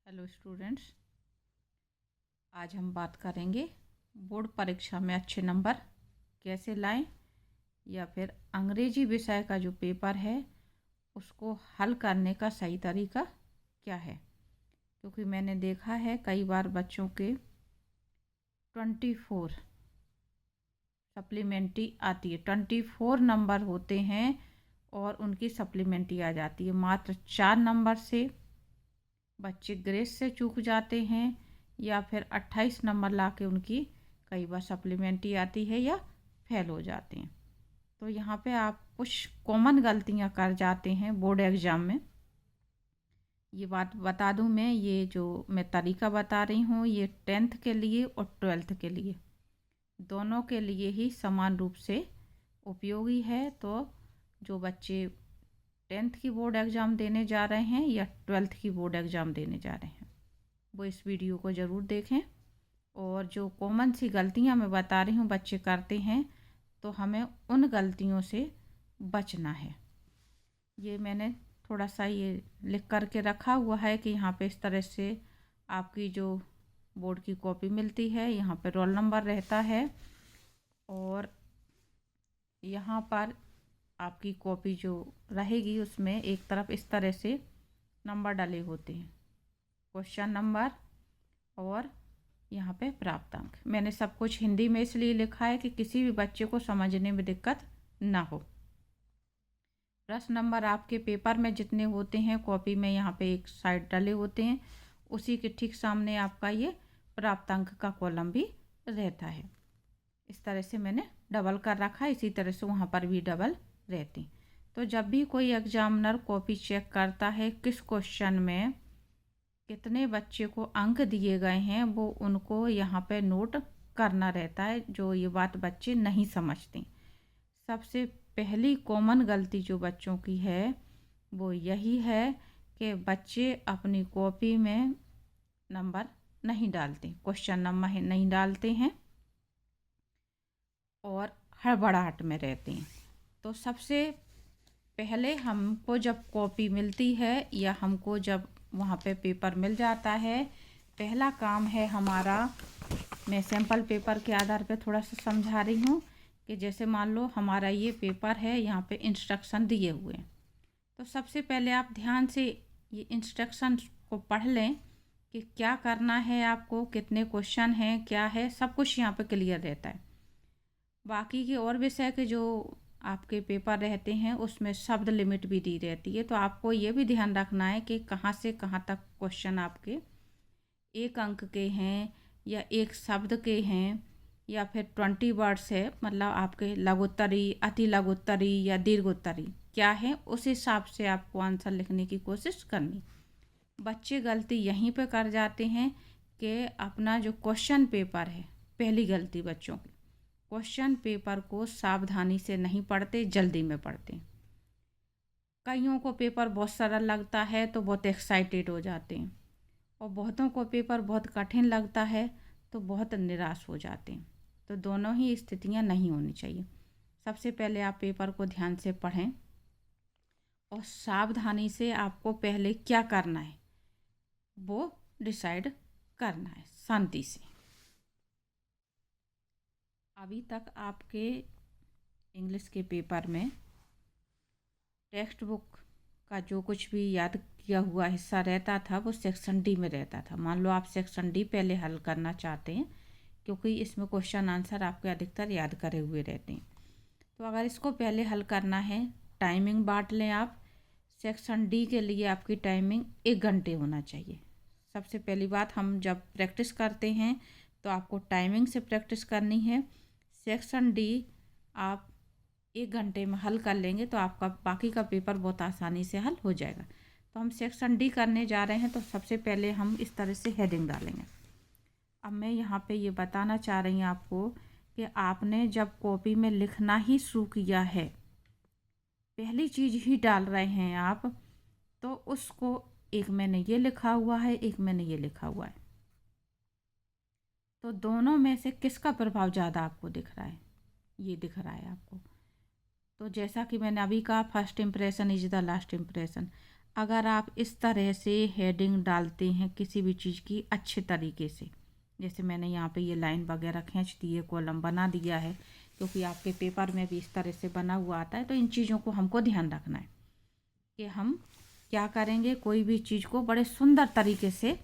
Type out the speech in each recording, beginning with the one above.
Hello students, आज हम बात करेंगे बोर्ड परीक्षा में अच्छे नंबर कैसे लाएं या फिर अंग्रेजी विषय का जो पेपर है उसको हल करने का सही तरीका क्या है। क्योंकि मैंने देखा है कई बार बच्चों के 24 सप्लीमेंट्री आती है, 24 नंबर होते हैं और उनकी सप्लीमेंट्री आ जाती है। मात्र 4 नंबर से बच्चे ग्रेस से चूक जाते हैं या फिर 28 नंबर ला के उनकी कई बार सप्लीमेंट्री आती है या फेल हो जाते हैं। तो यहाँ पे आप कुछ कॉमन गलतियाँ कर जाते हैं बोर्ड एग्ज़ाम में। ये बात बता दूँ मैं, ये जो मैं तरीका बता रही हूँ ये 10th के लिए और 12th के लिए दोनों के लिए ही समान रूप से उपयोगी है। तो जो बच्चे 10th की बोर्ड एग्ज़ाम देने जा रहे हैं या 12th की बोर्ड एग्ज़ाम देने जा रहे हैं वो इस वीडियो को ज़रूर देखें। और जो कॉमन सी गलतियां मैं बता रही हूँ बच्चे करते हैं तो हमें उन गलतियों से बचना है। ये मैंने थोड़ा सा ये लिख करके रखा हुआ है कि यहाँ पे इस तरह से आपकी जो बोर्ड की कॉपी मिलती है, यहाँ पे रोल नंबर रहता है और यहाँ पर आपकी कॉपी जो रहेगी उसमें एक तरफ इस तरह से नंबर डले होते हैं, क्वेश्चन नंबर और यहाँ पे प्राप्तांक। मैंने सब कुछ हिंदी में इसलिए लिखा है कि किसी भी बच्चे को समझने में दिक्कत ना हो। प्रश्न नंबर आपके पेपर में जितने होते हैं कॉपी में यहाँ पे एक साइड डले होते हैं, उसी के ठीक सामने आपका ये प्राप्तांक का कॉलम भी रहता है। इस तरह से मैंने डबल कर रखा है, इसी तरह से वहाँ पर भी डबल रहती। तो जब भी कोई एग्जामिनर कॉपी चेक करता है किस क्वेश्चन में कितने बच्चे को अंक दिए गए हैं वो उनको यहाँ पे नोट करना रहता है। जो ये बात बच्चे नहीं समझते, सबसे पहली कॉमन गलती जो बच्चों की है वो यही है कि बच्चे अपनी कॉपी में नंबर नहीं डालते, क्वेश्चन नंबर नहीं डालते हैं और हड़बड़ाहट में रहते हैं। तो सबसे पहले हमको जब कॉपी मिलती है या हमको जब वहाँ पे पेपर मिल जाता है, पहला काम है हमारा, मैं सैम्पल पेपर के आधार पे थोड़ा सा समझा रही हूँ कि जैसे मान लो हमारा ये पेपर है, यहाँ पे इंस्ट्रक्शन दिए हुए हैं। तो सबसे पहले आप ध्यान से ये इंस्ट्रक्शन को पढ़ लें कि क्या करना है आपको, कितने क्वेश्चन हैं, क्या है, सब कुछ यहाँ पे क्लियर रहता है। बाकी के और विषय के जो आपके पेपर रहते हैं उसमें शब्द लिमिट भी दी रहती है। तो आपको ये भी ध्यान रखना है कि कहाँ से कहाँ तक क्वेश्चन आपके 1 अंक के हैं या एक शब्द के हैं या फिर 20 वर्ड्स है, मतलब आपके लघुत्तरी, अति लघुत्तरी या दीर्घोत्तरी क्या है, उस हिसाब से आपको आंसर लिखने की कोशिश करनी। बच्चे गलती यहीं पे कर जाते हैं कि अपना जो क्वेश्चन पेपर है, पहली गलती बच्चों की, क्वेश्चन पेपर को सावधानी से नहीं पढ़ते, जल्दी में पढ़ते। कईयों को पेपर बहुत सरल लगता है तो बहुत एक्साइटेड हो जाते हैं और बहुतों को पेपर बहुत कठिन लगता है तो बहुत निराश हो जाते हैं। तो दोनों ही स्थितियां नहीं होनी चाहिए। सबसे पहले आप पेपर को ध्यान से पढ़ें और सावधानी से आपको पहले क्या करना है वो डिसाइड करना है, शांति से। अभी तक आपके इंग्लिश के पेपर में टेक्स्ट बुक का जो कुछ भी याद किया हुआ हिस्सा रहता था वो सेक्शन डी में रहता था। मान लो आप सेक्शन डी पहले हल करना चाहते हैं क्योंकि इसमें क्वेश्चन आंसर आपके अधिकतर याद करे हुए रहते हैं। तो अगर इसको पहले हल करना है, टाइमिंग बांट लें आप। सेक्शन डी के लिए आपकी टाइमिंग 1 घंटे होना चाहिए। सबसे पहली बात, हम जब प्रैक्टिस करते हैं तो आपको टाइमिंग से प्रैक्टिस करनी है। सेक्शन डी आप 1 घंटे में हल कर लेंगे तो आपका बाकी का पेपर बहुत आसानी से हल हो जाएगा। तो हम सेक्शन डी करने जा रहे हैं तो सबसे पहले हम इस तरह से हेडिंग डालेंगे। अब मैं यहाँ पे ये बताना चाह रही हूँ आपको कि आपने जब कॉपी में लिखना ही शुरू किया है, पहली चीज़ ही डाल रहे हैं आप, तो उसको एक मैंने ये लिखा हुआ है, एक मैंने ये लिखा हुआ है, तो दोनों में से किसका प्रभाव ज़्यादा आपको दिख रहा है? ये दिख रहा है आपको। तो जैसा कि मैंने अभी कहा, first impression is the last impression. अगर आप इस तरह से हेडिंग डालते हैं किसी भी चीज़ की अच्छे तरीके से, जैसे मैंने यहाँ पे ये लाइन वगैरह खींच दी है, कॉलम बना दिया है, क्योंकि आपके पेपर में भी इस तरह से बना हुआ आता है, तो इन चीज़ों को हमको ध्यान रखना है कि हम क्या करेंगे, कोई भी चीज़ को बड़े सुंदर तरीके से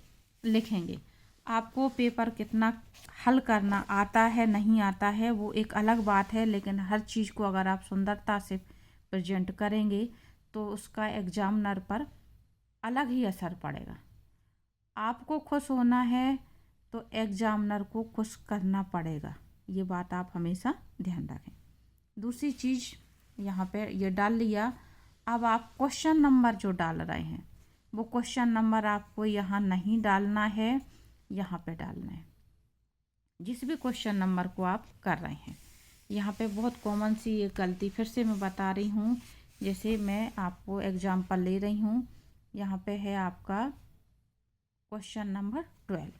लिखेंगे। आपको पेपर कितना हल करना आता है नहीं आता है वो एक अलग बात है, लेकिन हर चीज़ को अगर आप सुंदरता से प्रेजेंट करेंगे तो उसका एग्जामिनर पर अलग ही असर पड़ेगा। आपको खुश होना है तो एग्जामिनर को खुश करना पड़ेगा, ये बात आप हमेशा ध्यान रखें। दूसरी चीज़ यहाँ पे ये डाल लिया। अब आप क्वेश्चन नंबर जो डाल रहे हैं वो क्वेश्चन नंबर आपको यहाँ नहीं डालना है, यहाँ पे डालना है। जिस भी क्वेश्चन नंबर को आप कर रहे हैं, यहाँ पे बहुत कॉमन सी एक गलती फिर से मैं बता रही हूँ। जैसे मैं आपको एग्जाम्पल ले रही हूँ, यहाँ पे है आपका क्वेश्चन नंबर 12।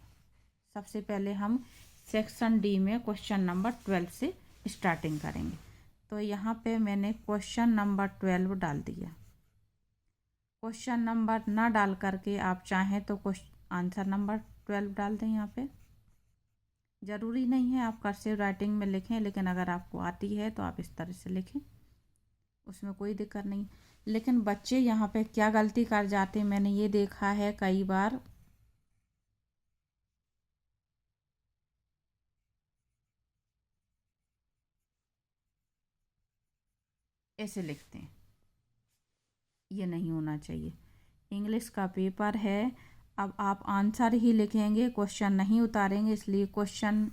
सबसे पहले हम सेक्शन डी में क्वेश्चन नंबर 12 से स्टार्टिंग करेंगे। तो यहाँ पे मैंने क्वेश्चन नंबर 12 डाल दिया। क्वेश्चन नंबर ना डाल करके आप चाहें तो आंसर नंबर 12 डाल दें। यहाँ पे ज़रूरी नहीं है आप कर्सिव राइटिंग में लिखें, लेकिन अगर आपको आती है तो आप इस तरह से लिखें, उसमें कोई दिक्कत नहीं। लेकिन बच्चे यहाँ पे क्या गलती कर जाते हैं, मैंने ये देखा है कई बार, ऐसे लिखते हैं, ये नहीं होना चाहिए। इंग्लिश का पेपर है, अब आप आंसर ही लिखेंगे, क्वेश्चन नहीं उतारेंगे, इसलिए क्वेश्चन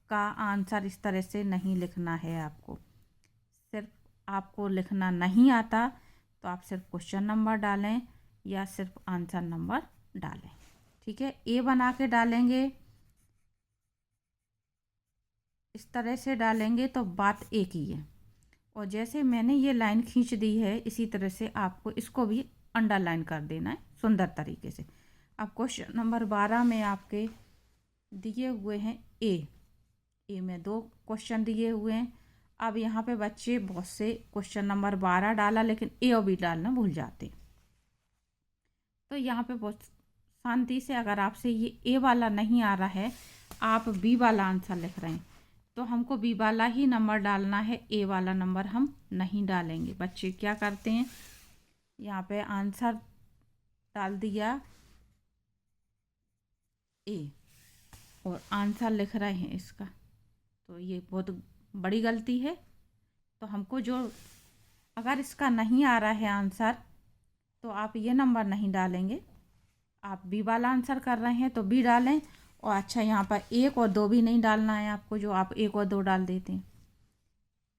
का आंसर इस तरह से नहीं लिखना है। आपको सिर्फ आपको लिखना नहीं आता तो आप सिर्फ क्वेश्चन नंबर डालें या सिर्फ आंसर नंबर डालें, ठीक है। ए बना के डालेंगे, इस तरह से डालेंगे तो बात एक ही है। और जैसे मैंने ये लाइन खींच दी है, इसी तरह से आपको इसको भी अंडरलाइन कर देना है सुंदर तरीके से। अब क्वेश्चन नंबर 12 में आपके दिए हुए हैं ए में 2 क्वेश्चन दिए हुए हैं। अब यहाँ पे बच्चे बहुत से क्वेश्चन नंबर 12 डाला, लेकिन ए और बी डालना भूल जाते। तो यहाँ पे बहुत शांति से, अगर आपसे ये ए वाला नहीं आ रहा है, आप बी वाला आंसर लिख रहे हैं, तो हमको बी वाला ही नंबर डालना है, ए वाला नंबर हम नहीं डालेंगे। बच्चे क्या करते हैं, यहाँ पे आंसर डाल दिया ए और आंसर लिख रहे हैं इसका, तो ये बहुत बड़ी गलती है। तो हमको जो, अगर इसका नहीं आ रहा है आंसर, तो आप ये नंबर नहीं डालेंगे, आप बी वाला आंसर कर रहे हैं तो बी डालें। और अच्छा, यहाँ पर 1 और 2 भी नहीं डालना है आपको, जो आप 1 और 2 डाल देते हैं।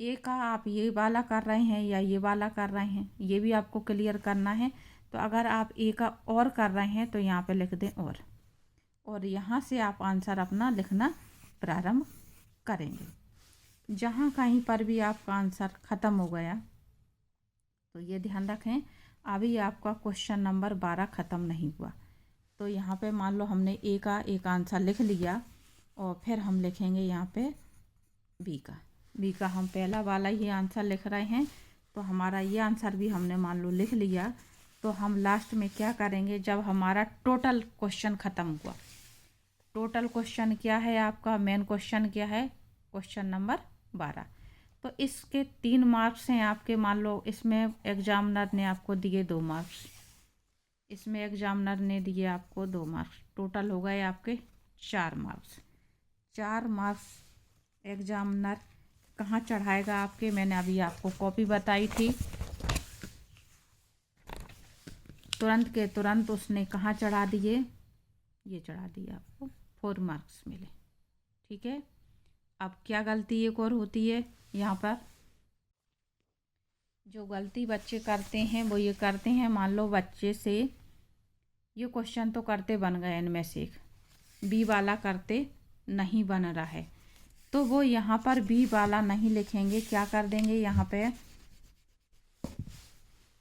ए का आप ये वाला कर रहे हैं या ये वाला कर रहे हैं, ये भी आपको क्लियर करना है। तो अगर आप ए का और कर रहे हैं तो यहाँ पे लिख दें और यहाँ से आप आंसर अपना लिखना प्रारंभ करेंगे। जहाँ कहीं पर भी आपका आंसर ख़त्म हो गया तो ये ध्यान रखें, अभी आपका क्वेश्चन नंबर 12 ख़त्म नहीं हुआ। तो यहाँ पे मान लो हमने ए का एक आंसर लिख लिया और फिर हम लिखेंगे यहाँ पे बी का हम पहला वाला ही आंसर लिख रहे हैं, तो हमारा ये आंसर भी हमने मान लो लिख लिया। तो हम लास्ट में क्या करेंगे, जब हमारा टोटल क्वेश्चन ख़त्म हुआ, टोटल क्वेश्चन क्या है आपका, मेन क्वेश्चन क्या है, क्वेश्चन नंबर 12, तो इसके 3 मार्क्स हैं आपके। मान लो इसमें एग्जामिनर ने आपको दिए 2 मार्क्स, इसमें एग्जामिनर ने दिए आपको 2 मार्क्स, टोटल हो गए आपके 4 मार्क्स। 4 मार्क्स एग्जामिनर कहाँ चढ़ाएगा आपके, मैंने अभी आपको कॉपी बताई थी, तुरंत के तुरंत उसने कहाँ चढ़ा दिए, ये चढ़ा दिए, आपको 4 मार्क्स मिले, ठीक है। अब क्या गलती एक और होती है यहाँ पर, जो गलती बच्चे करते हैं वो ये करते हैं, मान लो बच्चे से ये क्वेश्चन तो करते बन गए, इनमें से एक बी वाला करते नहीं बन रहा है, तो वो यहाँ पर बी वाला नहीं लिखेंगे, क्या कर देंगे, यहाँ पे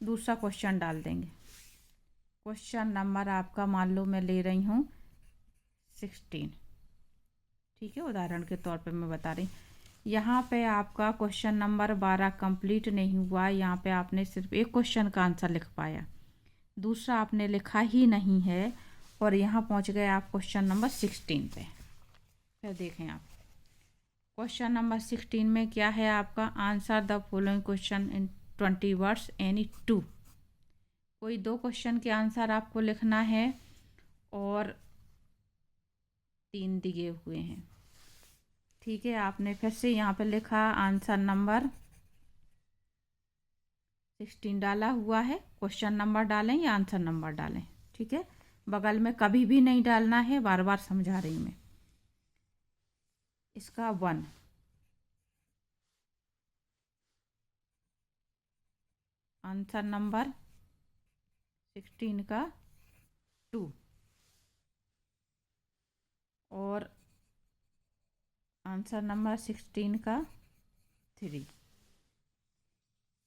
दूसरा क्वेश्चन डाल देंगे। क्वेश्चन नंबर आपका मान लो मैं ले रही हूँ 16, ठीक है, उदाहरण के तौर पे मैं बता रही। यहाँ पे आपका क्वेश्चन नंबर 12 कंप्लीट नहीं हुआ, यहाँ पे आपने सिर्फ एक क्वेश्चन का आंसर लिख पाया, दूसरा आपने लिखा ही नहीं है और यहाँ पहुँच गए आप क्वेश्चन नंबर 16 पे। फिर देखें आप क्वेश्चन नंबर 16 में क्या है आपका, answer the following question in 20 words any two. कोई दो क्वेश्चन के आंसर आपको लिखना है और 3 दिए हुए हैं। ठीक है, आपने फिर से यहाँ पे लिखा आंसर नंबर 16 डाला हुआ है। क्वेश्चन नंबर डालें या आंसर नंबर डालें, ठीक है, बगल में कभी भी नहीं डालना है, बार बार समझा रही मैं। इसका 1, आंसर नंबर 16 का 2 और आंसर नंबर 16 का 3।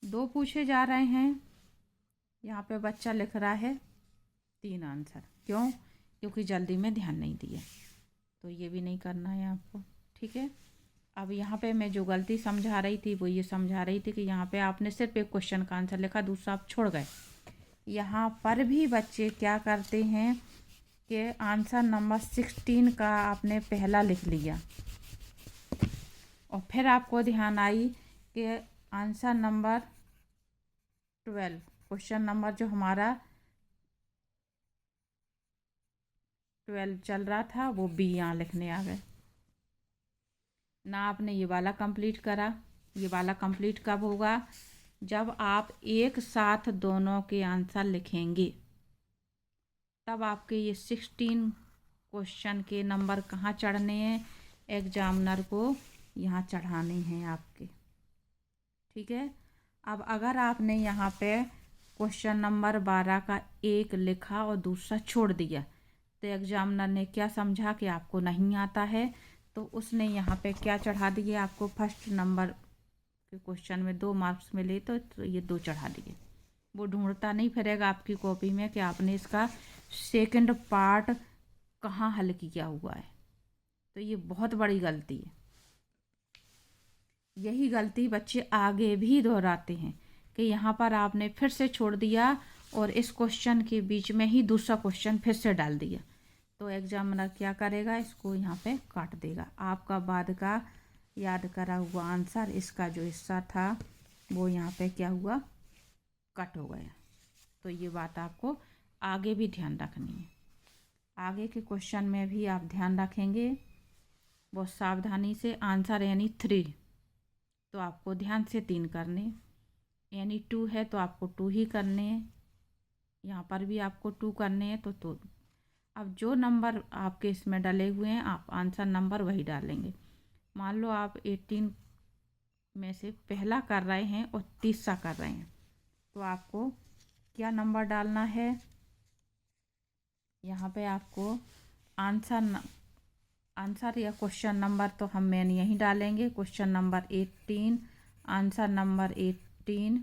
2 पूछे जा रहे हैं, यहाँ पे बच्चा लिख रहा है 3 आंसर। क्यों? क्योंकि जल्दी में ध्यान नहीं दिया, तो ये भी नहीं करना है आपको। ठीक है, अब यहाँ पे मैं जो गलती समझा रही थी वो ये समझा रही थी कि यहाँ पे आपने सिर्फ एक क्वेश्चन का आंसर लिखा, दूसरा आप छोड़ गए। यहाँ पर भी बच्चे क्या करते हैं कि आंसर नंबर 16 का आपने पहला लिख लिया और फिर आपको ध्यान आई कि आंसर नंबर 12, क्वेश्चन नंबर जो हमारा 12 चल रहा था वो बी यहाँ लिखने आ गए ना। आपने ये वाला कंप्लीट करा। ये वाला कंप्लीट कब होगा? जब आप एक साथ दोनों के आंसर लिखेंगे, तब आपके ये 16 क्वेश्चन के नंबर कहाँ चढ़ने हैं? एग्जामिनर को यहाँ चढ़ाने हैं आपके। ठीक है, अब अगर आपने यहाँ पे क्वेश्चन नंबर 12 का एक लिखा और दूसरा छोड़ दिया, तो एग्जामिनर ने क्या समझा कि आपको नहीं आता है, तो उसने यहाँ पे क्या चढ़ा दिए आपको? फर्स्ट नंबर के क्वेश्चन में 2 मार्क्स मिले तो ये 2 चढ़ा दिए। वो ढूंढता नहीं फिरेगा आपकी कॉपी में कि आपने इसका सेकंड पार्ट कहाँ हल किया हुआ है। तो ये बहुत बड़ी गलती है। यही गलती बच्चे आगे भी दोहराते हैं कि यहाँ पर आपने फिर से छोड़ दिया और इस क्वेश्चन के बीच में ही दूसरा क्वेश्चन फिर से डाल दिया, तो एग्जामिनर क्या करेगा? इसको यहाँ पे काट देगा। आपका बाद का याद करा हुआ आंसर, इसका जो हिस्सा था वो यहाँ पे क्या हुआ? कट हो गया। तो ये बात आपको आगे भी ध्यान रखनी है। आगे के क्वेश्चन में भी आप ध्यान रखेंगे बहुत सावधानी से। आंसर यानी 3, तो आपको ध्यान से 3 करने, यानी 2 है तो आपको 2 ही करने हैं। यहाँ पर भी आपको 2 करने हैं, तो अब जो नंबर आपके इसमें डले हुए हैं आप आंसर नंबर वही डालेंगे। मान लो आप 18 में से पहला कर रहे हैं और तीसरा कर रहे हैं, तो आपको क्या नंबर डालना है? यहाँ पे आपको आंसर या क्वेश्चन नंबर तो हम मेन यही डालेंगे। Question number 18, answer number 18।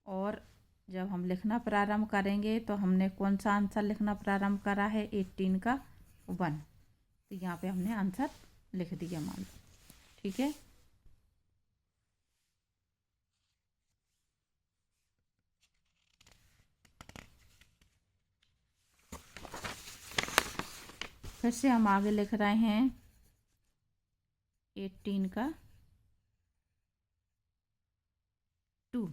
और जब हम लिखना प्रारंभ करेंगे तो हमने कौन सा आंसर लिखना प्रारंभ करा है? 18 का 1, तो यहाँ पे हमने आंसर लिख दिया मान लो। ठीक है, फिर से हम आगे लिख रहे हैं 18 का 2,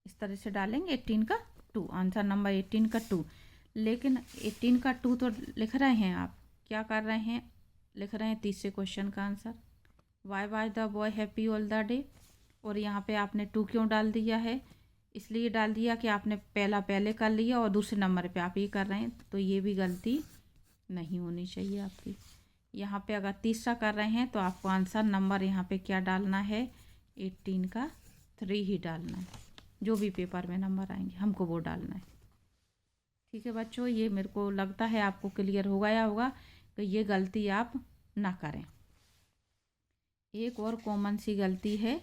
इस तरह से डालेंगे 18 का 2, आंसर नंबर 18 का 2। लेकिन 18 का 2 तो लिख रहे हैं, आप क्या कर रहे हैं? लिख रहे हैं तीसरे क्वेश्चन का answer, why was the boy happy all the day. और यहाँ पे आपने 2 क्यों डाल दिया है? इसलिए डाल दिया कि आपने पहला पहले कर लिया और दूसरे नंबर पे आप ये कर रहे हैं, तो ये भी गलती नहीं होनी चाहिए आपकी। यहाँ पे अगर तीसरा कर रहे हैं तो आपको आंसर नंबर यहाँ पे क्या डालना है? 18 का 3 ही डालना है। जो भी पेपर में नंबर आएंगे हमको वो डालना है। ठीक है बच्चों, ये मेरे को लगता है आपको क्लियर हो गया होगा कि ये गलती आप ना करें। एक और कॉमन सी गलती है,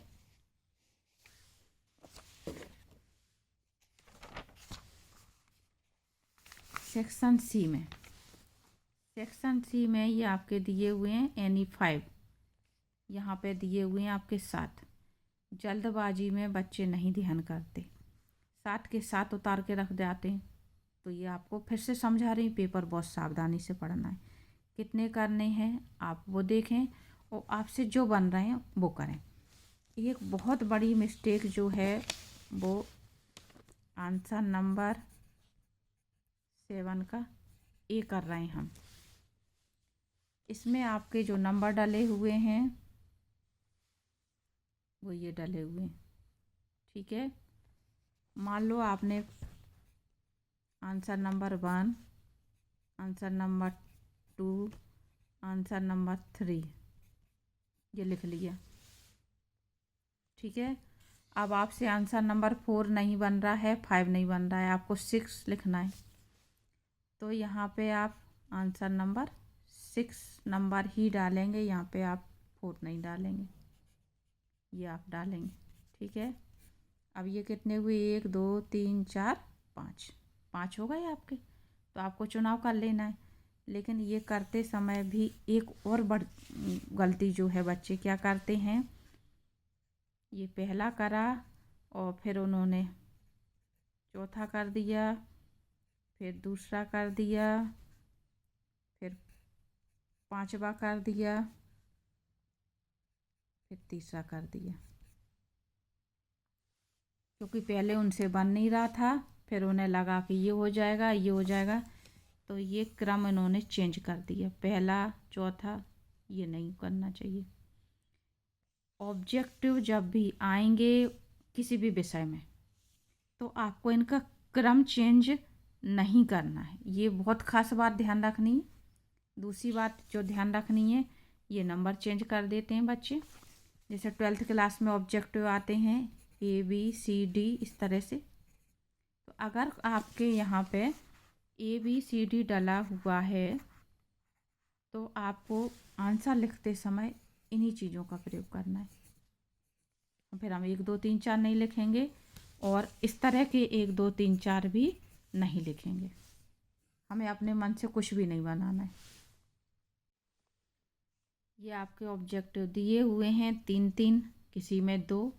सेक्शन सी में। सेक्शन सी में ये आपके दिए हुए हैं एनी 5, यहाँ पे दिए हुए हैं आपके 7। जल्दबाजी में बच्चे नहीं ध्यान करते, साथ के साथ उतार के रख जाते हैं। तो ये आपको फिर से समझा रही, पेपर बहुत सावधानी से पढ़ना है। कितने करने हैं आप वो देखें और आपसे जो बन रहे हैं वो करें। एक बहुत बड़ी मिस्टेक जो है वो आंसर नंबर 7 का ए कर रहे हैं हम। इसमें आपके जो नंबर डले हुए हैं वो ये डले हुए हैं, ठीक है। मान लो आपने answer number 1, answer number 2, answer number 3 ये लिख लिया, ठीक है। अब आपसे आंसर नंबर 4 नहीं बन रहा है, 5 नहीं बन रहा है, आपको 6 लिखना है। तो यहाँ पे आप आंसर नंबर 6 नंबर ही डालेंगे, यहाँ पे आप 4 नहीं डालेंगे, ये आप डालेंगे, ठीक है। अब ये कितने हुए, 1 2 3 4 5 हो गए आपके। तो आपको चुनाव कर लेना है। लेकिन ये करते समय भी एक और बड़ गलती जो है बच्चे क्या करते हैं, ये पहला करा और फिर उन्होंने चौथा कर दिया, फिर दूसरा कर दिया, फिर पांचवा कर दिया, फिर तीसरा कर दिया, क्योंकि पहले उनसे बन नहीं रहा था। फिर उन्हें लगा कि ये हो जाएगा, ये हो जाएगा, तो ये क्रम इन्होंने चेंज कर दिया, पहला चौथा ये नहीं करना चाहिए। ऑब्जेक्टिव जब भी आएंगे किसी भी विषय में तो आपको इनका क्रम चेंज नहीं करना है, ये बहुत खास बात ध्यान रखनी है। दूसरी बात जो ध्यान रखनी है, ये नंबर चेंज कर देते हैं बच्चे। जैसे 12th क्लास में ऑब्जेक्टिव आते हैं ABCD इस तरह से। तो अगर आपके यहाँ पे ABCD डला हुआ है तो आपको आंसर लिखते समय इन्हीं चीज़ों का प्रयोग करना है। फिर हम 1 2 3 4 नहीं लिखेंगे और इस तरह के 1 2 3 4 भी नहीं लिखेंगे। हमें अपने मन से कुछ भी नहीं बनाना है। ये आपके ऑब्जेक्टिव दिए हुए हैं 3-3, किसी में 2।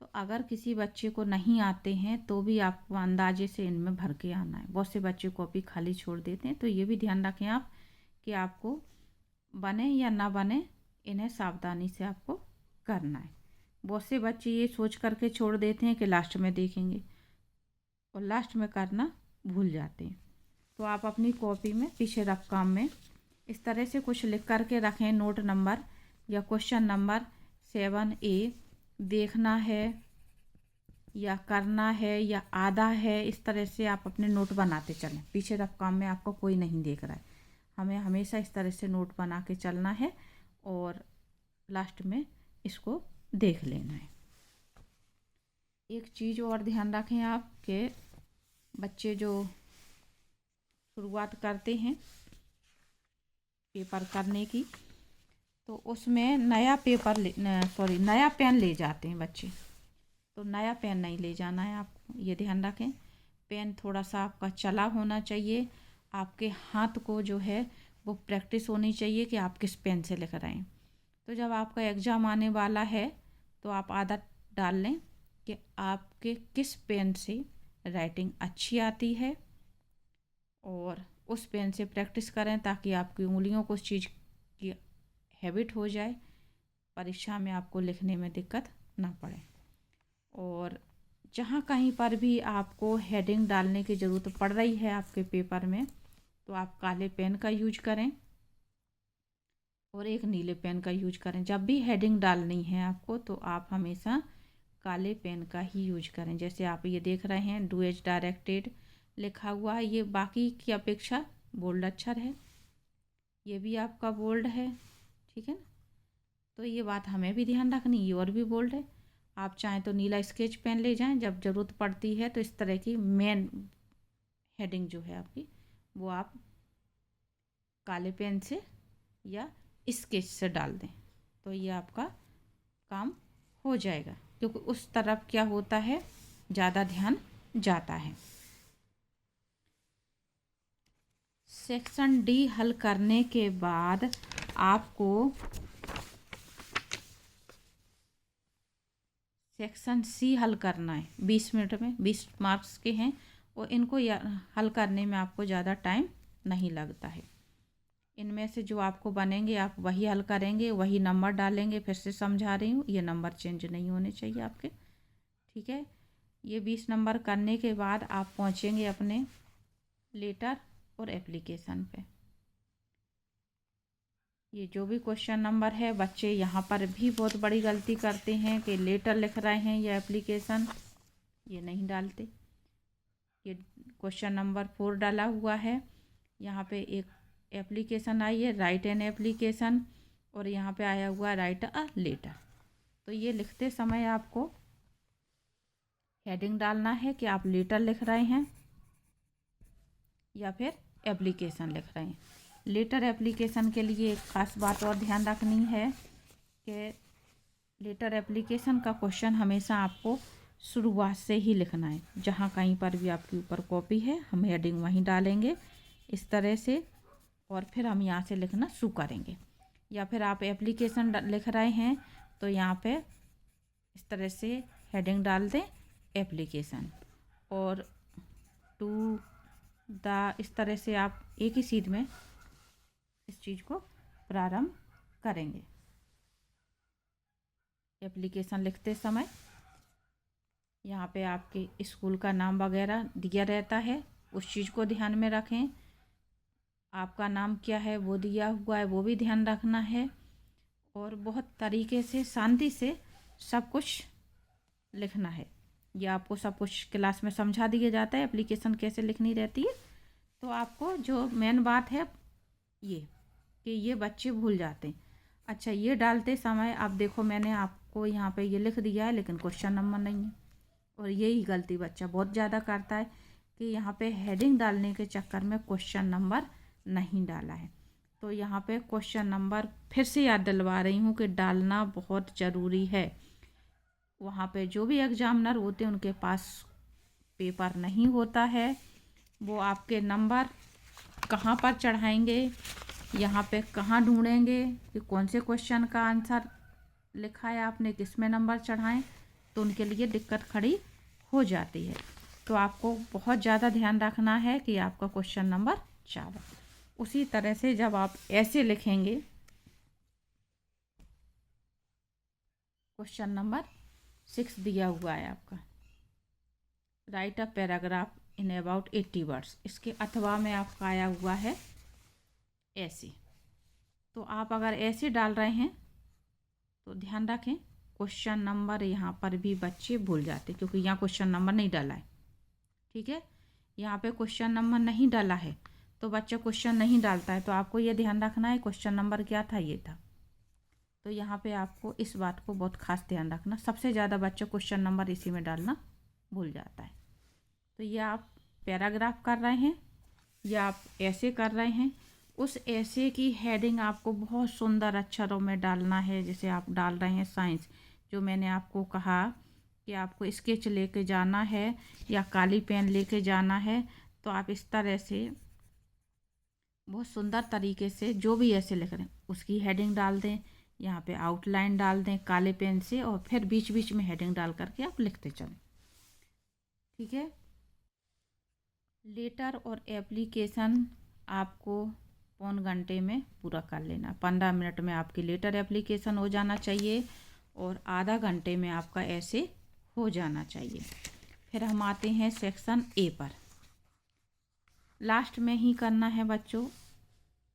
तो अगर किसी बच्चे को नहीं आते हैं तो भी आपको अंदाजे से इनमें भर के आना है। बहुत से बच्चे कॉपी खाली छोड़ देते हैं, तो ये भी ध्यान रखें आप कि आपको बने या ना बने, इन्हें सावधानी से आपको करना है। बहुत से बच्चे ये सोच करके छोड़ देते हैं कि लास्ट में देखेंगे और लास्ट में करना भूल जाते हैं। तो आप अपनी कॉपी में पीछे रफ काम में इस तरह से कुछ लिख करके रखें, नोट नंबर या क्वेश्चन नंबर 7A देखना है या करना है या आधा है, इस तरह से आप अपने नोट बनाते चलें। पीछे रफ काम में आपको कोई नहीं देख रहा है, हमें हमेशा इस तरह से नोट बना के चलना है और लास्ट में इसको देख लेना है। एक चीज़ और ध्यान रखें आप कि बच्चे जो शुरुआत करते हैं पेपर करने की, तो उसमें नया पेन ले जाते हैं बच्चे। तो नया पेन नहीं ले जाना है आपको, ये ध्यान रखें। पेन थोड़ा सा आपका चला होना चाहिए, आपके हाथ को जो है वो प्रैक्टिस होनी चाहिए कि आप किस पेन से लिख रहे हैं। तो जब आपका एग्ज़ाम आने वाला है तो आप आदत डाल लें कि आपके किस पेन से राइटिंग अच्छी आती है और उस पेन से प्रैक्टिस करें, ताकि आपकी उंगलियों को उस चीज़ की हैबिट हो जाए, परीक्षा में आपको लिखने में दिक्कत ना पड़े। और जहाँ कहीं पर भी आपको हेडिंग डालने की ज़रूरत पड़ रही है आपके पेपर में, तो आप काले पेन का यूज करें और एक नीले पेन का यूज करें। जब भी हेडिंग डालनी है आपको तो आप हमेशा काले पेन का ही यूज करें। जैसे आप ये देख रहे हैं डू एज डायरेक्टेड लिखा हुआ है, ये बाकी की अपेक्षा बोल्ड अक्षर है, ये भी आपका बोल्ड है, ठीक है ना। तो ये बात हमें भी ध्यान रखनी, ये और भी बोल्ड है। आप चाहें तो नीला स्केच पेन ले जाएं, जब ज़रूरत पड़ती है तो इस तरह की मेन हेडिंग जो है आपकी वो आप काले पेन से या स्केच से डाल दें, तो ये आपका काम हो जाएगा, क्योंकि उस तरफ क्या होता है ज़्यादा ध्यान जाता है। सेक्शन डी हल करने के बाद आपको सेक्शन सी हल करना है 20 मिनट में, 20 मार्क्स के हैं और इनको हल करने में आपको ज़्यादा टाइम नहीं लगता है। इनमें से जो आपको बनेंगे आप वही हल करेंगे, वही नंबर डालेंगे। फिर से समझा रही हूँ, ये नंबर चेंज नहीं होने चाहिए आपके, ठीक है। ये 20 नंबर करने के बाद आप पहुँचेंगे अपने लेटर और एप्लीकेशन पे। ये जो भी क्वेश्चन नंबर है, बच्चे यहाँ पर भी बहुत बड़ी गलती करते हैं कि लेटर लिख रहे हैं या एप्लीकेशन, ये नहीं डालते। ये क्वेश्चन नंबर 4 डाला हुआ है, यहाँ पे एक एप्लीकेशन आई है राइट एन एप्लीकेशन, और यहाँ पे आया हुआ राइट अ लेटर। तो ये लिखते समय आपको हेडिंग डालना है कि आप लेटर लिख रहे हैं या फिर एप्लीकेशन लिख रहे हैं। लेटर एप्लीकेशन के लिए एक ख़ास बात और ध्यान रखनी है कि लेटर एप्लीकेशन का क्वेश्चन हमेशा आपको शुरुआत से ही लिखना है। जहाँ कहीं पर भी आपके ऊपर कॉपी है, हम हेडिंग वहीं डालेंगे इस तरह से, और फिर हम यहाँ से लिखना शुरू करेंगे। या फिर आप एप्लीकेशन लिख रहे हैं तो यहाँ पे इस तरह से हेडिंग डाल दें एप्लीकेशन, और टू द, इस तरह से आप एक ही सीध में इस चीज़ को प्रारंभ करेंगे। एप्लीकेशन लिखते समय यहाँ पे आपके स्कूल का नाम वगैरह दिया रहता है, उस चीज़ को ध्यान में रखें। आपका नाम क्या है वो दिया हुआ है, वो भी ध्यान रखना है। और बहुत तरीके से शांति से सब कुछ लिखना है। ये आपको सब कुछ क्लास में समझा दिया जाता है एप्लीकेशन कैसे लिखनी रहती है। तो आपको जो मेन बात है ये कि ये बच्चे भूल जाते हैं। अच्छा, ये डालते समय आप देखो, मैंने आपको यहाँ पे ये लिख दिया है लेकिन क्वेश्चन नंबर नहीं है, और यही गलती बच्चा बहुत ज़्यादा करता है कि यहाँ पे हेडिंग डालने के चक्कर में क्वेश्चन नंबर नहीं डाला है। तो यहाँ पे क्वेश्चन नंबर फिर से याद दिलवा रही हूँ कि डालना बहुत ज़रूरी है। वहाँ पे जो भी एग्जामिनर होते हैं उनके पास पेपर नहीं होता है, वो आपके नंबर कहाँ पर चढ़ाएंगे, यहाँ पे कहाँ ढूंढेंगे कि कौन से क्वेश्चन का आंसर लिखा है आपने, किस में नंबर चढ़ाएं, तो उनके लिए दिक्कत खड़ी हो जाती है। तो आपको बहुत ज़्यादा ध्यान रखना है कि आपका क्वेश्चन नंबर 4। उसी तरह से जब आप ऐसे लिखेंगे, क्वेश्चन नंबर 6 दिया हुआ है आपका, right a paragraph in about 80 words, इसके अथवा में आपका आया हुआ है ऐसे। तो आप अगर ऐसे डाल रहे हैं तो ध्यान रखें क्वेश्चन नंबर यहाँ पर भी बच्चे भूल जाते, क्योंकि यहाँ क्वेश्चन नंबर नहीं डाला है, ठीक है। यहाँ पे क्वेश्चन नंबर नहीं डाला है तो बच्चा क्वेश्चन नहीं डालता है। तो आपको ये ध्यान रखना है क्वेश्चन नंबर क्या था, ये था। तो यहाँ पे आपको इस बात को बहुत खास ध्यान रखना, सबसे ज़्यादा बच्चा क्वेश्चन नंबर इसी में डालना भूल जाता है। तो ये आप पैराग्राफ कर रहे हैं या आप ऐसे कर रहे हैं, उस ऐसे की हेडिंग आपको बहुत सुंदर अक्षरों में डालना है। जैसे आप डाल रहे हैं साइंस, जो मैंने आपको कहा कि आपको स्केच लेके जाना है या काली पेन लेके जाना है, तो आप इस तरह से बहुत सुंदर तरीके से जो भी ऐसे लिख रहे हैं उसकी हेडिंग डाल दें, यहाँ पे आउटलाइन डाल दें काले पेन से, और फिर बीच बीच में हेडिंग डाल करके आप लिखते चलें, ठीक है। लेटर और एप्लीकेशन आपको पौन घंटे में पूरा कर लेना। 15 मिनट में आपकी लेटर एप्लीकेशन हो जाना चाहिए और आधा घंटे में आपका ऐसे हो जाना चाहिए। फिर हम आते हैं सेक्शन ए पर, लास्ट में ही करना है बच्चों।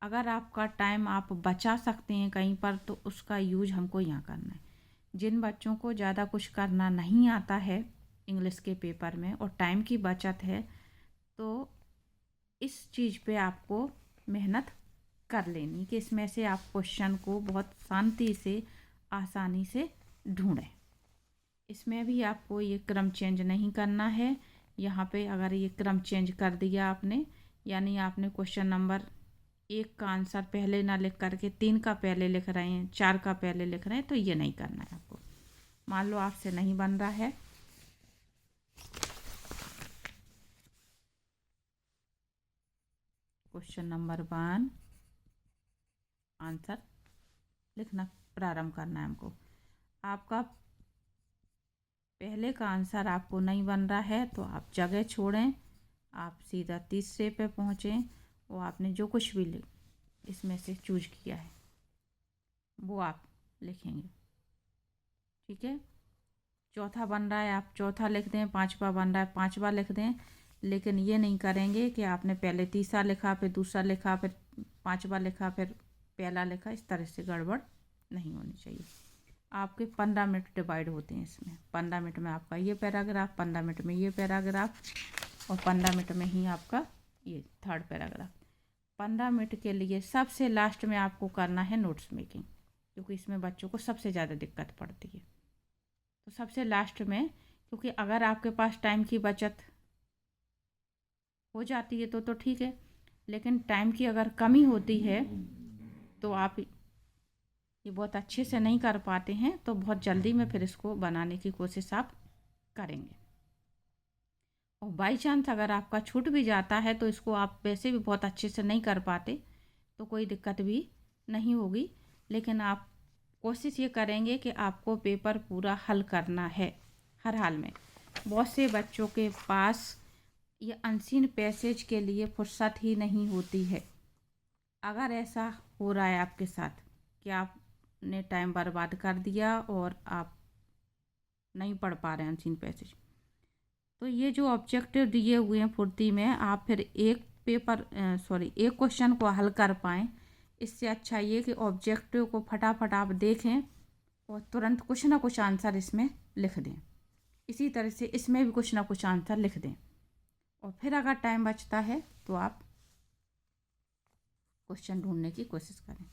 अगर आपका टाइम आप बचा सकते हैं कहीं पर तो उसका यूज हमको यहाँ करना है। जिन बच्चों को ज़्यादा कुछ करना नहीं आता है इंग्लिश के पेपर में और टाइम की बचत है, तो इस चीज़ पे आपको मेहनत कर लेनी कि इसमें से आप क्वेश्चन को बहुत शांति से आसानी से ढूंढें। इसमें भी आपको ये क्रम चेंज नहीं करना है। यहाँ पे अगर ये क्रम चेंज कर दिया आपने, यानी आपने क्वेश्चन नंबर 1 का आंसर पहले ना लिख करके 3 का पहले लिख रहे हैं, 4 का पहले लिख रहे हैं, तो ये नहीं करना है आपको। मान लो आपसे नहीं बन रहा है, क्वेश्चन नंबर 1 आंसर लिखना प्रारंभ करना है हमको। आपका पहले का आंसर आपको नहीं बन रहा है तो आप जगह छोड़ें, आप सीधा तीसरे पे पहुँचें और आपने जो कुछ भी इसमें से चूज किया है वो आप लिखेंगे। ठीक है, चौथा बन रहा है आप चौथा लिख दें, पांचवा बन रहा है पांचवा लिख दें, लेकिन ये नहीं करेंगे कि आपने पहले तीसरा लिखा फिर दूसरा लिखा फिर पांचवा लिखा फिर पहला लिखा। इस तरह से गड़बड़ नहीं होनी चाहिए। आपके 15 मिनट डिवाइड होते हैं इसमें। 15 मिनट में आपका ये पैराग्राफ, 15 मिनट में ये पैराग्राफ और 15 मिनट में ही आपका ये थर्ड पैराग्राफ। 15 मिनट के लिए सबसे लास्ट में आपको करना है नोट्स मेकिंग, क्योंकि इसमें बच्चों को सबसे ज़्यादा दिक्कत पड़ती है। तो सबसे लास्ट में, क्योंकि अगर आपके पास टाइम की बचत हो जाती है तो ठीक है, लेकिन टाइम की अगर कमी होती है तो आप ये बहुत अच्छे से नहीं कर पाते हैं, तो बहुत जल्दी में फिर इसको बनाने की कोशिश आप करेंगे। और बाई चांस अगर आपका छूट भी जाता है तो इसको आप वैसे भी बहुत अच्छे से नहीं कर पाते तो कोई दिक्कत भी नहीं होगी, लेकिन आप कोशिश ये करेंगे कि आपको पेपर पूरा हल करना है हर हाल में। बहुत से बच्चों के पास ये अनसीन पैसेज के लिए फुर्सत ही नहीं होती है। अगर ऐसा हो रहा है आपके साथ कि आपने टाइम बर्बाद कर दिया और आप नहीं पढ़ पा रहे हैं अनसीन पैसेज, तो ये जो ऑब्जेक्टिव दिए हुए हैं फुर्ती में, आप फिर एक क्वेश्चन को हल कर पाएँ। इससे अच्छा ये कि ऑब्जेक्टिव को फटाफट आप देखें और तुरंत कुछ ना कुछ आंसर इसमें लिख दें। इसी तरह से इसमें भी कुछ ना कुछ आंसर लिख दें और फिर अगर टाइम बचता है तो आप क्वेश्चन ढूंढने की कोशिश करें।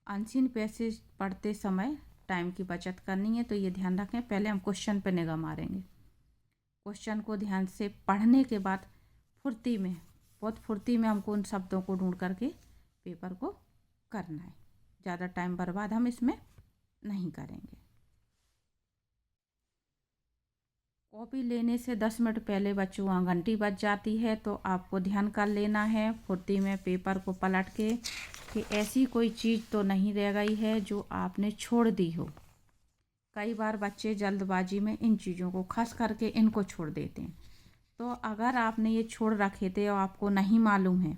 अनसीन पैसेज पढ़ते समय टाइम की बचत करनी है, तो ये ध्यान रखें। पहले हम क्वेश्चन पर निगाह मारेंगे, क्वेश्चन को ध्यान से पढ़ने के बाद बहुत फुर्ती में हमको उन शब्दों को ढूंढ करके पेपर को करना है। ज़्यादा टाइम बर्बाद हम इसमें नहीं करेंगे। कॉपी लेने से 10 मिनट पहले बच्चों वहाँ घंटी बज जाती है, तो आपको ध्यान कर लेना है फुर्ती में पेपर को पलट के कि ऐसी कोई चीज़ तो नहीं रह गई है जो आपने छोड़ दी हो। कई बार बच्चे जल्दबाजी में इन चीज़ों को, खास करके इनको छोड़ देते हैं। तो अगर आपने ये छोड़ रखे थे और आपको नहीं मालूम है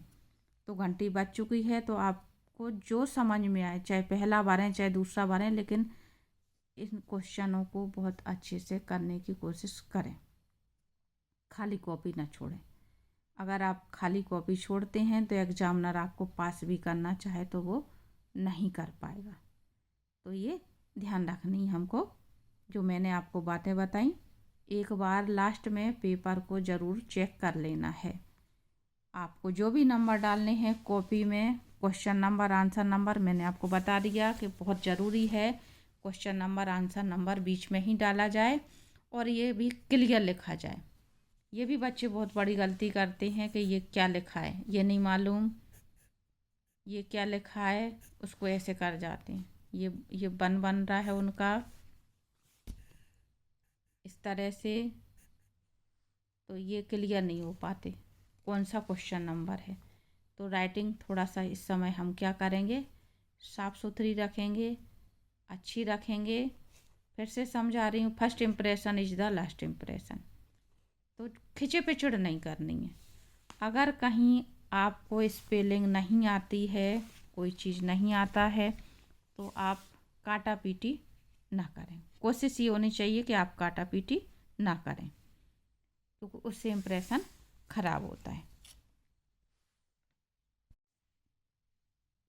तो घंटी बज चुकी है, तो आपको जो समझ में आए, चाहे पहला बार है चाहे दूसरा बार है, लेकिन इन क्वेश्चनों को बहुत अच्छे से करने की कोशिश करें। खाली कॉपी ना छोड़ें। अगर आप खाली कॉपी छोड़ते हैं तो एग्जामिनर आपको पास भी करना चाहे तो वो नहीं कर पाएगा। तो ये ध्यान रखनी हमको, जो मैंने आपको बातें बताई। एक बार लास्ट में पेपर को ज़रूर चेक कर लेना है। आपको जो भी नंबर डालने हैं कॉपी में, क्वेश्चन नंबर, आंसर नंबर, मैंने आपको बता दिया कि बहुत ज़रूरी है क्वेश्चन नंबर, आंसर नंबर बीच में ही डाला जाए और ये भी क्लियर लिखा जाए। ये भी बच्चे बहुत बड़ी गलती करते हैं कि ये क्या लिखा है ये नहीं मालूम, ये क्या लिखा है उसको ऐसे कर जाते हैं। ये बन रहा है उनका इस तरह से, तो ये क्लियर नहीं हो पाते कौन सा क्वेश्चन नंबर है। तो राइटिंग थोड़ा सा इस समय हम क्या करेंगे, साफ़ सुथरी रखेंगे, अच्छी रखेंगे। फिर से समझा रही हूँ, first impression is the last impression. तो खिंचे पिचड़ नहीं करनी है। अगर कहीं आपको स्पेलिंग नहीं आती है, कोई चीज़ नहीं आता है, तो आप काटा पीटी ना करें। कोशिश ये होनी चाहिए कि आप काटा पीटी ना करें, क्योंकि उससे इम्प्रेशन खराब होता है।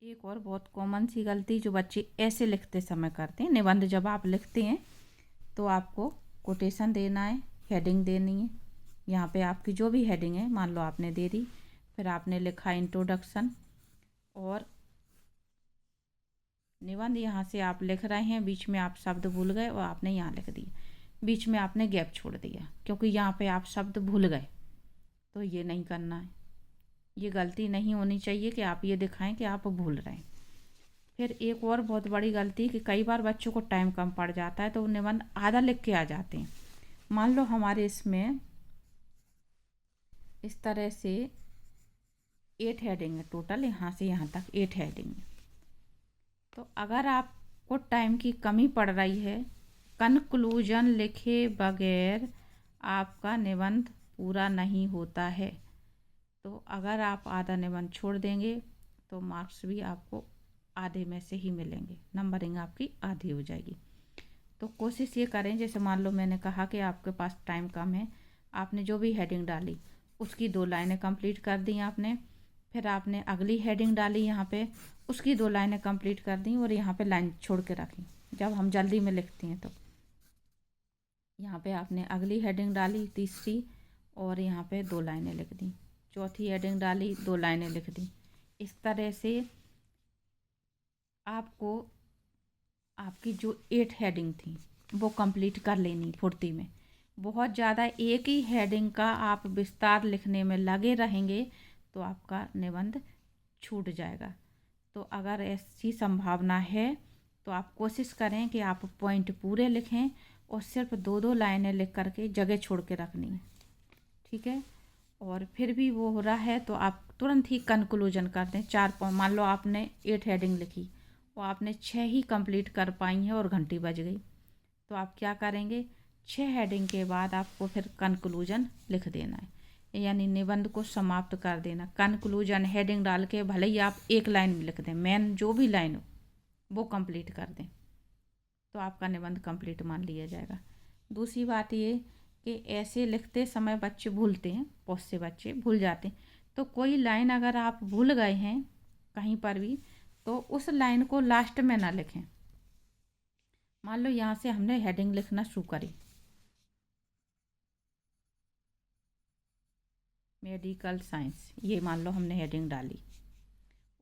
एक और बहुत कॉमन सी गलती जो बच्चे ऐसे लिखते समय करते हैं, निबंध जब आप लिखते हैं तो आपको कोटेशन देना है, हेडिंग देनी है। यहाँ पे आपकी जो भी हेडिंग है, मान लो आपने दे दी, फिर आपने लिखा इंट्रोडक्शन, और निबंध यहाँ से आप लिख रहे हैं, बीच में आप शब्द भूल गए और आपने यहाँ लिख दिया, बीच में आपने गैप छोड़ दिया क्योंकि यहाँ पे आप शब्द भूल गए। तो ये नहीं करना है, ये गलती नहीं होनी चाहिए कि आप ये दिखाएं कि आप भूल रहे हैं। फिर एक और बहुत बड़ी गलती कि कई बार बच्चों को टाइम कम पड़ जाता है तो वो निबंध आधा लिख के आ जाते हैं। मान लो हमारे इसमें इस तरह से 8 हेडिंग है टोटल, यहाँ से यहाँ तक 8 हेडिंग है। तो अगर आपको टाइम की कमी पड़ रही है, कंक्लूजन लिखे बगैर आपका निबंध पूरा नहीं होता है। तो अगर आप आधा निबंध छोड़ देंगे तो मार्क्स भी आपको आधे में से ही मिलेंगे, नंबरिंग आपकी आधी हो जाएगी। तो कोशिश ये करें, जैसे मान लो मैंने कहा कि आपके पास टाइम कम है, आपने जो भी हेडिंग डाली उसकी 2 लाइनें कंप्लीट कर दी आपने, फिर आपने अगली हेडिंग डाली यहाँ पे, उसकी 2 लाइनें कंप्लीट कर दी और यहाँ पे लाइन छोड़ के रखी। जब हम जल्दी में लिखते हैं तो यहाँ पे आपने अगली हेडिंग डाली तीसरी और यहाँ पे 2 लाइनें लिख दी, चौथी हेडिंग डाली 2 लाइनें लिख दी। इस तरह से आपको आपकी जो 8 हेडिंग थी वो कंप्लीट कर लेनी फुर्ती में। बहुत ज़्यादा एक ही हेडिंग का आप विस्तार लिखने में लगे रहेंगे तो आपका निबंध छूट जाएगा। तो अगर ऐसी संभावना है तो आप कोशिश करें कि आप पॉइंट पूरे लिखें और सिर्फ 2-2 लाइनें लिख करके जगह छोड़ के रखनी है, ठीक है। और फिर भी वो हो रहा है तो आप तुरंत ही कंक्लूजन कर दें। 4 मान लो आपने 8 हेडिंग लिखी और आपने 6 ही कंप्लीट कर पाई हैं और घंटी बज गई, तो आप क्या करेंगे, 6 हेडिंग के बाद आपको फिर कंक्लूजन लिख देना है, यानी निबंध को समाप्त कर देना। कंक्लूजन हेडिंग डाल के भले ही आप 1 लाइन में लिख दें, मेन जो भी लाइन हो वो कंप्लीट कर दें तो आपका निबंध कंप्लीट मान लिया जाएगा। दूसरी बात ये कि ऐसे लिखते समय बच्चे भूलते हैं, बहुत से बच्चे भूल जाते हैं। तो कोई लाइन अगर आप भूल गए हैं कहीं पर भी तो उस लाइन को लास्ट में ना लिखें। मान लो यहाँ से हमने हेडिंग लिखना शुरू करी, मेडिकल साइंस, ये मान लो हमने हेडिंग डाली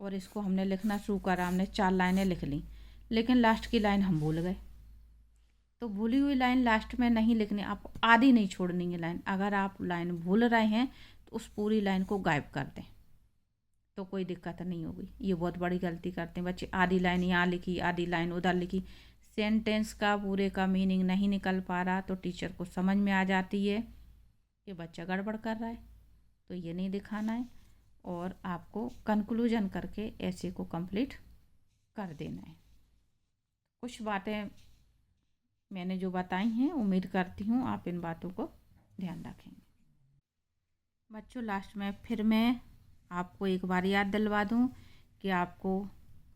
और इसको हमने लिखना शुरू करा, हमने 4 लाइनें लिख ली, लेकिन लास्ट की लाइन हम भूल गए। तो भूली हुई लाइन लास्ट में नहीं लिखनी, आप आधी नहीं छोड़नी है लाइन। अगर आप लाइन भूल रहे हैं तो उस पूरी लाइन को गायब कर दें तो कोई दिक्कत नहीं होगी। ये बहुत बड़ी गलती करते हैं बच्चे, आधी लाइन यहाँ लिखी आधी लाइन उधर लिखी, सेंटेंस का पूरे का मीनिंग नहीं निकल पा रहा तो टीचर को समझ में आ जाती है कि बच्चा गड़बड़ कर रहा है। तो ये नहीं दिखाना है और आपको कंक्लूजन करके ऐसे को कंप्लीट कर देना है। कुछ बातें मैंने जो बताई हैं उम्मीद करती हूँ आप इन बातों को ध्यान रखेंगे। बच्चों लास्ट में फिर मैं आपको एक बार याद दिलवा दूँ कि आपको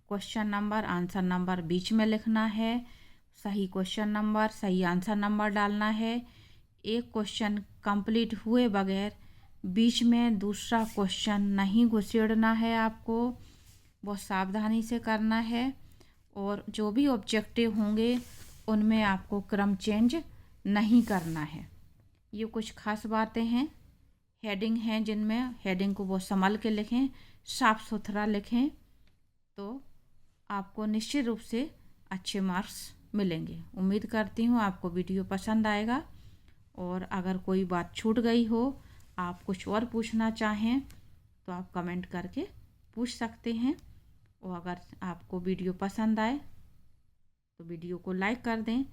क्वेश्चन नंबर आंसर नंबर बीच में लिखना है, सही क्वेश्चन नंबर सही आंसर नंबर डालना है। एक क्वेश्चन कंप्लीट हुए बगैर बीच में दूसरा क्वेश्चन नहीं घुसेड़ना है, आपको बहुत सावधानी से करना है। और जो भी ऑब्जेक्टिव होंगे उनमें आपको क्रम चेंज नहीं करना है। ये कुछ खास बातें हैं, हेडिंग हैं जिनमें हेडिंग को बहुत संभल के लिखें, साफ सुथरा लिखें तो आपको निश्चित रूप से अच्छे मार्क्स मिलेंगे। उम्मीद करती हूँ आपको वीडियो पसंद आएगा और अगर कोई बात छूट गई हो, आप कुछ और पूछना चाहें तो आप कमेंट करके पूछ सकते हैं। और अगर आपको वीडियो पसंद आए तो वीडियो को लाइक कर दें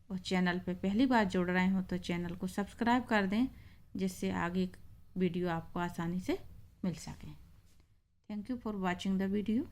और चैनल पे पहली बार जुड़ रहे हो तो चैनल को सब्सक्राइब कर दें, जिससे आगे वीडियो आपको आसानी से मिल सके। Thank you for watching the video.